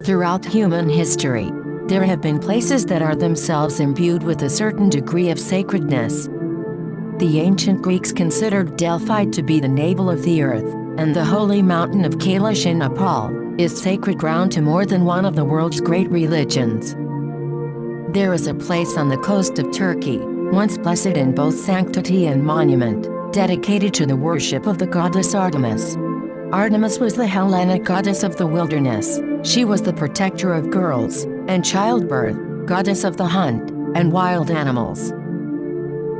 Throughout human history, there have been places that are themselves imbued with a certain degree of sacredness. The ancient Greeks considered Delphi to be the navel of the earth, and the holy mountain of Kailash in Nepal is sacred ground to more than one of the world's great religions. There is a place on the coast of Turkey, once blessed in both sanctity and monument, dedicated to the worship of the goddess Artemis. Artemis was the Hellenic goddess of the wilderness. She was the protector of girls and childbirth, goddess of the hunt and wild animals.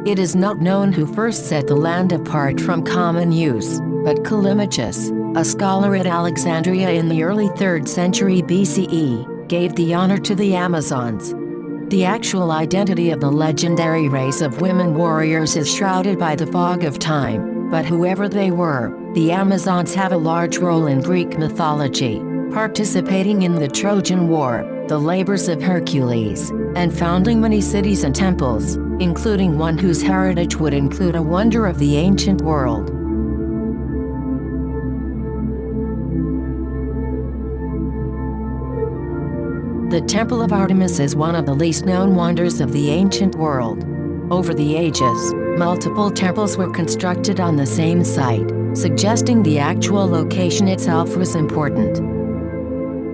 It is not known who first set the land apart from common use, but Callimachus, a scholar at Alexandria in the early 3rd century BCE, gave the honor to the Amazons. The actual identity of the legendary race of women warriors is shrouded by the fog of time, but whoever they were, the Amazons have a large role in Greek mythology, participating in the Trojan War, the labors of Hercules, and founding many cities and temples, including one whose heritage would include a wonder of the ancient world. The Temple of Artemis is one of the least known wonders of the ancient world. Over the ages, multiple temples were constructed on the same site, suggesting the actual location itself was important.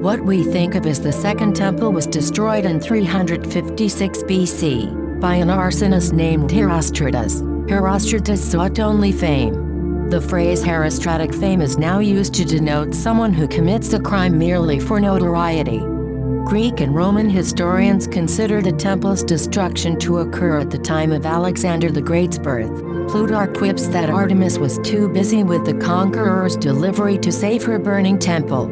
What we think of as the second temple was destroyed in 356 BC by an arsonist named Herostratus. Herostratus sought only fame. The phrase Herostratic Fame is now used to denote someone who commits a crime merely for notoriety. Greek and Roman historians consider the temple's destruction to occur at the time of Alexander the Great's birth. Plutarch quips that Artemis was too busy with the conqueror's delivery to save her burning temple.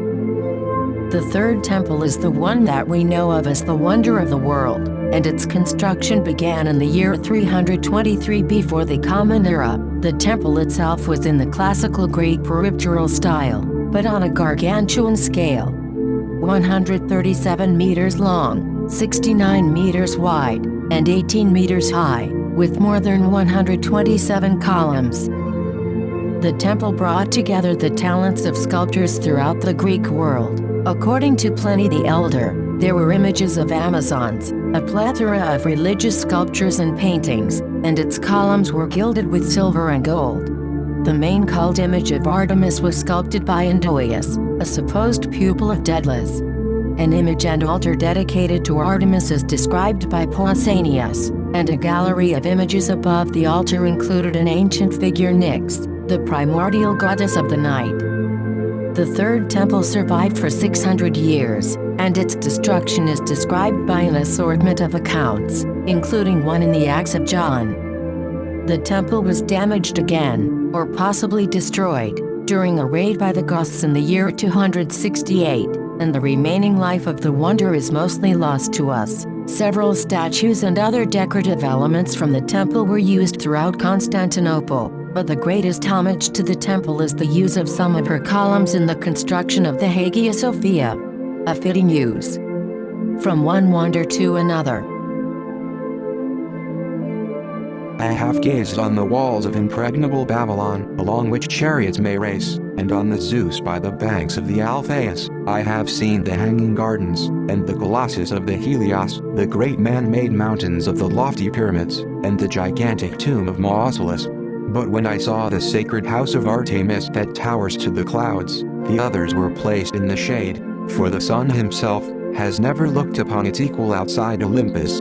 The third temple is the one that we know of as the wonder of the world, and its construction began in the year 323 before the Common Era. The temple itself was in the classical Greek peripteral style, but on a gargantuan scale. 137 meters long, 69 meters wide, and 18 meters high, with more than 127 columns. The temple brought together the talents of sculptors throughout the Greek world. According to Pliny the Elder, there were images of Amazons, a plethora of religious sculptures and paintings, and its columns were gilded with silver and gold. The main cult image of Artemis was sculpted by Andoius, a supposed pupil of Daedalus. An image and altar dedicated to Artemis is described by Pausanias, and a gallery of images above the altar included an ancient figure Nyx, the primordial goddess of the night. The third temple survived for 600 years, and its destruction is described by an assortment of accounts, including one in the Acts of John. The temple was damaged again, or possibly destroyed, during a raid by the Goths in the year 268, and the remaining life of the wonder is mostly lost to us. Several statues and other decorative elements from the temple were used throughout Constantinople, but the greatest homage to the temple is the use of some of her columns in the construction of the Hagia Sophia. A fitting use. From one wonder to another. I have gazed on the walls of impregnable Babylon, along which chariots may race, and on the Zeus by the banks of the Alpheus. I have seen the hanging gardens, and the colossus of the Helios, the great man-made mountains of the lofty pyramids, and the gigantic tomb of Mausolus. But when I saw the sacred house of Artemis that towers to the clouds, the others were placed in the shade, for the sun himself has never looked upon its equal outside Olympus.